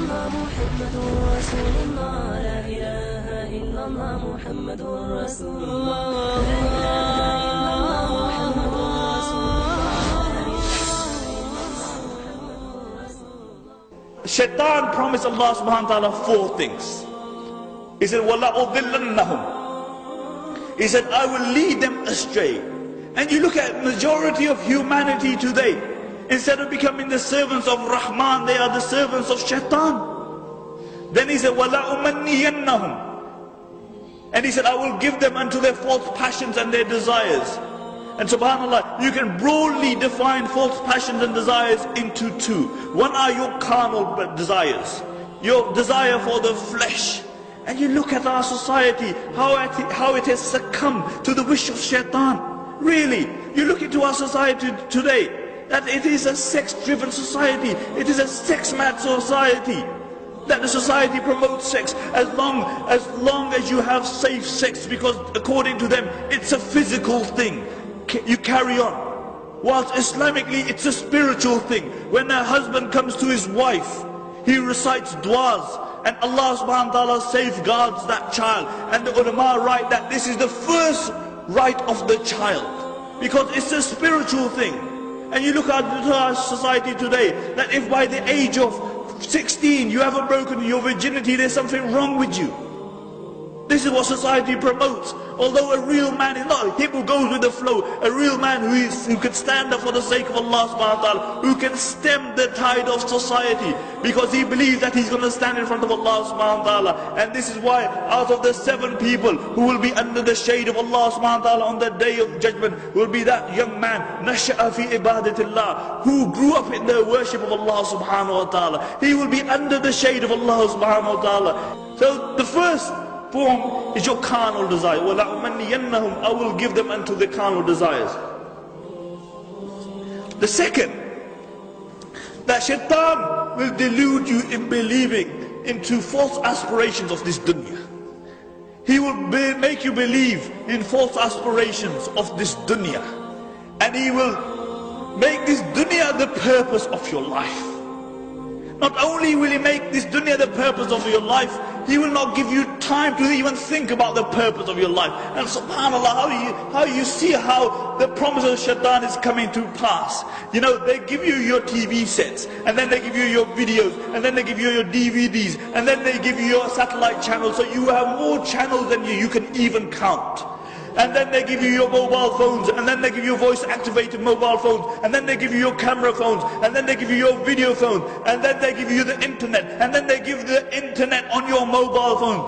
الله محمد رسول الله لا إله إلا الله محمد رسول الله لا إله إلا الله محمد رسول الله. Shaitan promised Allah subhanahu wa ta'ala 4 things. He said, وَلَأُضِلَّنَّهُمْ. He said, I will lead them astray. And you look at majority of humanity today, instead of becoming the servants of Rahman, they are the servants of Shaitan. Then he said, وَلَأُمَنِّيَنَّهُمْ. And he said, I will give them unto their false passions and their desires. And subhanAllah, you can broadly define false passions and desires into 2. One are your carnal desires, your desire for the flesh. And you look at our society, how it has succumbed to the wish of Shaitan. Really, you look into our society today, that it is a sex-driven society, it is a sex-mad society. That the society promotes sex as long as you have safe sex, because according to them it's a physical thing. You carry on. Whilst Islamically it's a spiritual thing. When a husband comes to his wife, he recites du'as, and Allah subhanahu wa ta'ala safeguards that child. And the ulama write that this is the first right of the child, because it's a spiritual thing. And you look at our society today, that if by the age of 16 you haven't broken your virginity, there's something wrong with you. This is what society promotes. Although a real man is not him who goes with the flow, a real man who can stand up for the sake of Allah subhanahu wa ta'ala, who can stem the tide of society, because he believes that he's going to stand in front of Allah subhanahu wa ta'ala. And this is why out of the 7 people who will be under the shade of Allah subhanahu wa ta'ala on the day of judgment, will be that young man, nasha'a fi ibadatillah, who grew up in the worship of Allah subhanahu wa ta'ala. He will be under the shade of Allah subhanahu wa ta'ala. So the first form is your carnal desire. وَلَأُمَنِّيَنَّهُمْ. I will give them unto the carnal desires. The second, that Shaitan will delude you in believing into false aspirations of this dunya. He will make you believe in false aspirations of this dunya, and he will make this dunya the purpose of your life. Not only will he make this dunya the purpose of your life, he will not give you time to even think about the purpose of your life. And subhanAllah, how you see how the promise of Shaitan is coming to pass. You know, they give you your TV sets, and then they give you your videos, and then they give you your DVDs, and then they give you your satellite channels, so you have more channels than you can even count. And then they give you your mobile phones, and then they give you voice activated mobile phones, and then they give you your camera phones, and then they give you your video phone, and then they give you the internet, and then they give the internet on your mobile phone.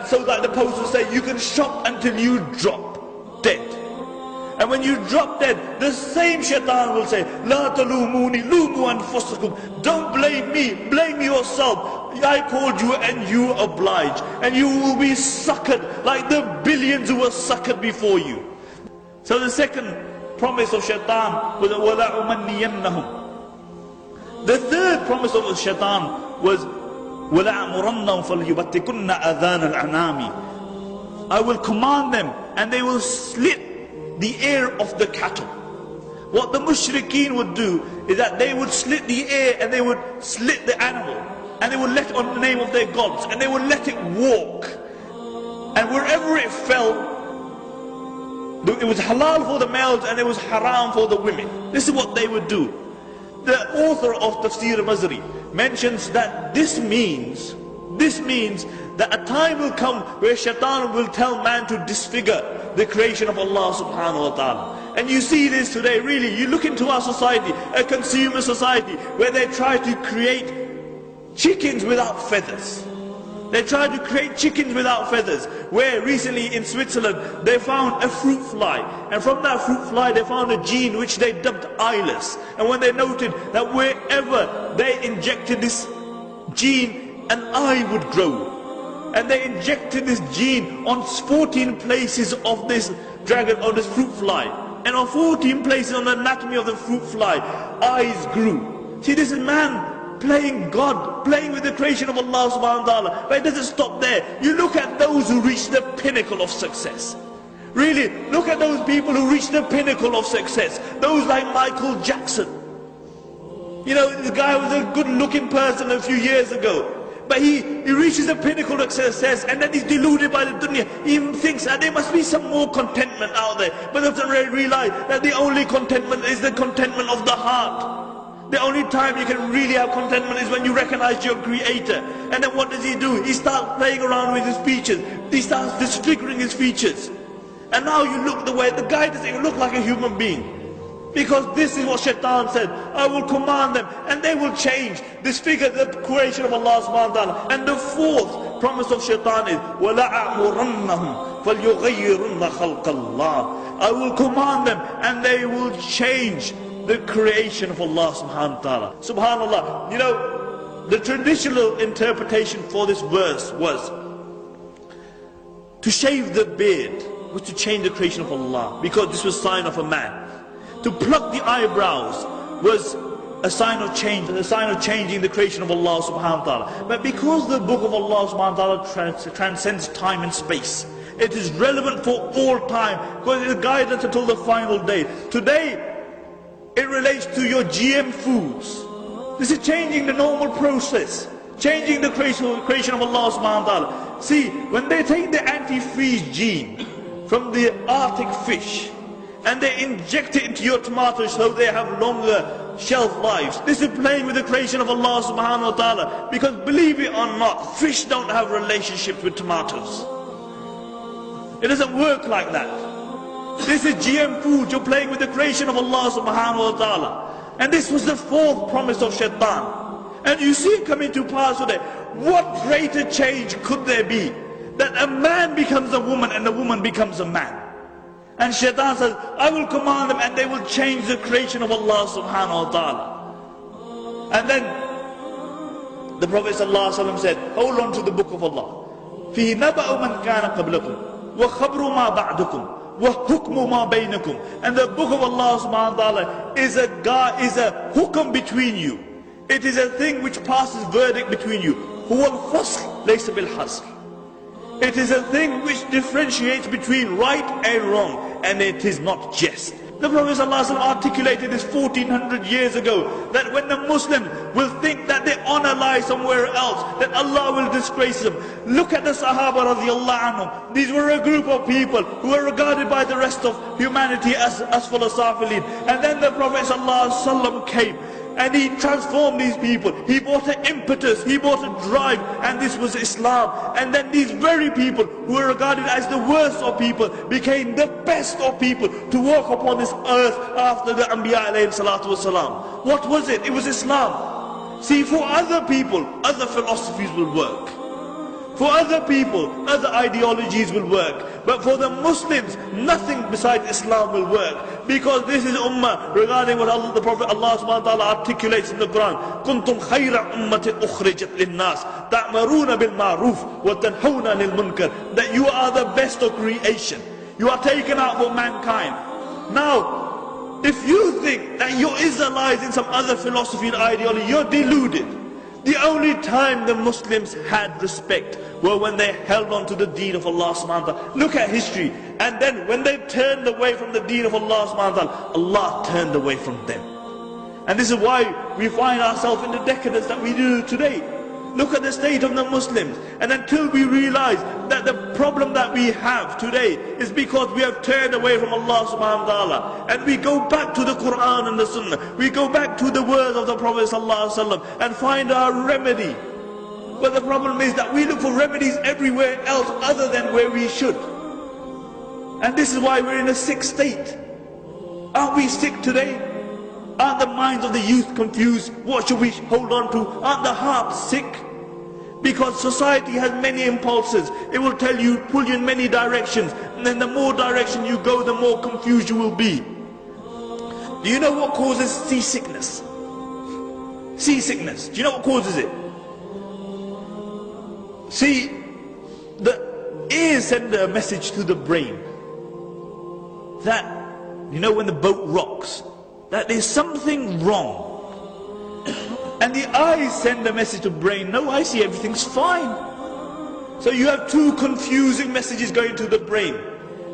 So like the posters say, you can shop until you drop dead. And when you drop dead, the same Shaitan will say, La talumuni, lumu anfusakum. Don't blame me, blame yourself. I called you and you obliged. And you will be suckered like the billions who were suckered before you. So the second promise of Shaitan was, وَلَا أُمَنِّيَنَّهُمْ. The third promise of Shaitan was, وَلَا أَمُرَنَّهُمْ فَلْيُبَتِّكُنَّ أَذَانَ الْأَنَامِ. I will command them, and they will slit the ear of the cattle. What the mushrikeen would do is that they would slit the ear, and they would slit the animal, and they would let it on the name of their gods, and they would let it walk, and wherever it fell, it was halal for the males and it was haram for the women. This is what they would do. The author of Tafsir Mazari mentions that this means that a time will come where Shaitan will tell man to disfigure the creation of Allah subhanahu wa ta'ala. And you see this today, really. You look into our society, a consumer society, where they try to create chickens without feathers. They try to create chickens without feathers. Where recently in Switzerland, they found a fruit fly. And from that fruit fly, they found a gene which they dubbed eyeless. And when they noted that wherever they injected this gene, an eye would grow. And they injected this gene on 14 places of this dragon, or this fruit fly. And on 14 places on the anatomy of the fruit fly, eyes grew. See, this is man playing God, playing with the creation of Allah subhanahu wa ta'ala. But it doesn't stop there. You look at those who reach the pinnacle of success. Really, look at those people who reach the pinnacle of success. Those like Michael Jackson. You know, this guy was a good looking person a few years ago. But he reaches the pinnacle of success, and then he's deluded by the dunya. He even thinks that there must be some more contentment out there. But doesn't really realize that the only contentment is the contentment of the heart. The only time you can really have contentment is when you recognize your creator. And then what does he do? He starts playing around with his features. He starts disfiguring his features. And now you look the way, the guy doesn't even look like a human being. Because this is what Shaitan said, I will command them and they will change. Disfigure the creation of Allah subhanahu wa ta'ala. And the fourth promise of Shaitan is, وَلَأَعْمُرَنَّهُمْ فَلْيُغَيِّرُنَّ خَلْقَ اللَّهِ. I will command them and they will change the creation of Allah subhanahu wa ta'ala. Subhanallah. You know, the traditional interpretation for this verse was, to shave the beard was to change the creation of Allah, because this was a sign of a man. To pluck the eyebrows was a sign of change, a sign of changing the creation of Allah subhanahu wa ta'ala. But because the book of Allah subhanahu wa ta'ala transcends time and space, it is relevant for all time, because it is guidance until the final day. Today, it relates to your GM foods. This is changing the normal process, changing the creation of Allah subhanahu wa ta'ala. See, when they take the antifreeze gene from the Arctic fish, and they inject it into your tomatoes so they have longer shelf lives. This is playing with the creation of Allah subhanahu wa ta'ala. Because believe it or not, fish don't have relationships with tomatoes. It doesn't work like that. This is GM food. You're playing with the creation of Allah subhanahu wa ta'ala. And this was the fourth promise of Shaitan. And you see it coming to pass today. What greater change could there be? That a man becomes a woman and a woman becomes a man. And Shaitan says, I will command them and they will change the creation of Allah subhanahu wa ta'ala. And then the Prophet ﷺ said, hold on to the book of Allah. فِي نَبَأُ مَنْ كَانَ قَبْلَكُمْ وَخَبْرُ مَا بَعْدُكُمْ وَحُكْمُ مَا بَيْنَكُمْ. And the book of Allah subhanahu wa ta'ala is a hukm between you. It is a thing which passes verdict between you. هُوَ الْفَصْلِ لَيْسَ بِالْحَصْلِ. It is a thing which differentiates between right and wrong, and it is not jest. The Prophet ﷺ articulated this 1400 years ago, that when the Muslims will think that their honor lies somewhere else, that Allah will disgrace them. Look at the Sahaba radiallahu anhum. These were a group of people who were regarded by the rest of humanity as asfal safilin. And then the Prophet ﷺ came and he transformed these people. He brought an impetus, he brought a drive, and this was Islam. And then these very people who were regarded as the worst of people became the best of people to walk upon this earth after the Anbiya alayhi salatu wasalam. What was it? It was Islam. See, for other people, other philosophies will work. For other people, other ideologies will work. But for the Muslims, nothing besides Islam will work. Because this is ummah regarding what Allah, the Prophet Allah subhanahu wa ta'ala articulates in the Quran. كُنْتُمْ خَيْرَ أُمَّةٍ أُخْرِجَتْ لِلنَّاسِ تَأْمَرُونَ بِالْمَعْرُوفِ وَتَنْهَوْنَ لِلْمُنْكَرِ. That you are the best of creation. You are taken out for mankind. Now, if you think that you're Israelites in some other philosophy and ideology, you're deluded. The only time the Muslims had respect were when they held on to the deen of Allah subhanahu wa ta'ala. Look at history. And then when they turned away from the deen of Allah subhanahu wa ta'ala, Allah turned away from them. And this is why we find ourselves in the decadence that we do today. Look at the state of the Muslims. And until we realize that the problem that we have today is because we have turned away from Allah subhanahu wa ta'ala, and we go back to the Quran and the Sunnah, we go back to the words of the Prophet sallallahu alaihi wasallam and find our remedy. But the problem is that we look for remedies everywhere else other than where we should. And this is why we're in a sick state. Aren't we sick today? Aren't the minds of the youth confused? What should we hold on to? Aren't the hearts sick? Because society has many impulses. It will tell you, pull you in many directions. And then the more direction you go, the more confused you will be. Do you know what causes seasickness? Seasickness. Do you know what causes it? See, the ears send a message to the brain that, you know, when the boat rocks, that there's something wrong. And the eyes send a message to the brain, no, I see everything's fine. So you have two confusing messages going to the brain.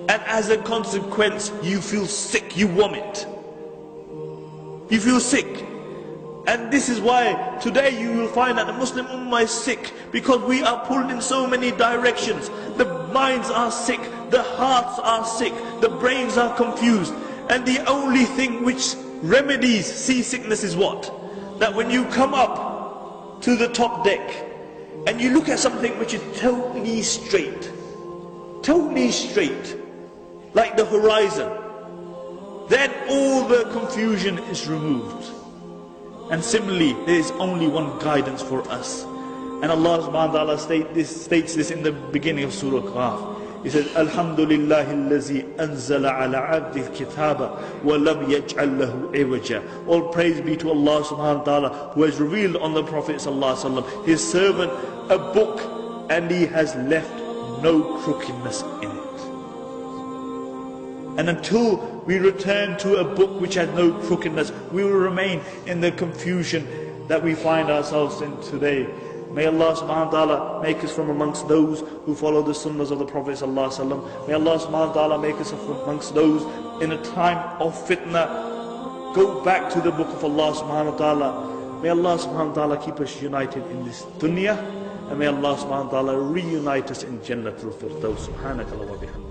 And as a consequence, you feel sick, you vomit. You feel sick. And this is why today you will find that the Muslim Ummah is sick, because we are pulled in so many directions. The minds are sick, the hearts are sick, the brains are confused. And the only thing which remedies seasickness is what? That when you come up to the top deck and you look at something which is totally straight, like the horizon, then all the confusion is removed. And similarly, there is only one guidance for us. And Allah subhanahu wa ta'ala states this in the beginning of Surah Qaf. He says, Alhamdulillahi allazi anzala ala abdi al-kitaba wa lam yaj'al lahu iwaja. All praise be to Allah subhanahu wa ta'ala, who has revealed on the Prophet sallallahu alaihi wasallam, his servant, a book, and he has left no crookedness in it. And until we return to a book which has no crookedness, we will remain in the confusion that we find ourselves in today. May Allah subhanahu wa ta'ala make us from amongst those who follow the sunnahs of the Prophet sallallahu alaihi wasallam. May Allah subhanahu wa ta'ala make us from amongst those in a time of fitna. Go back to the book of Allah subhanahu wa ta'ala. May Allah subhanahu wa ta'ala keep us united in this dunya. And may Allah subhanahu wa ta'ala reunite us in Jannatul Firdaus. Subhanakallah wa bihamdika.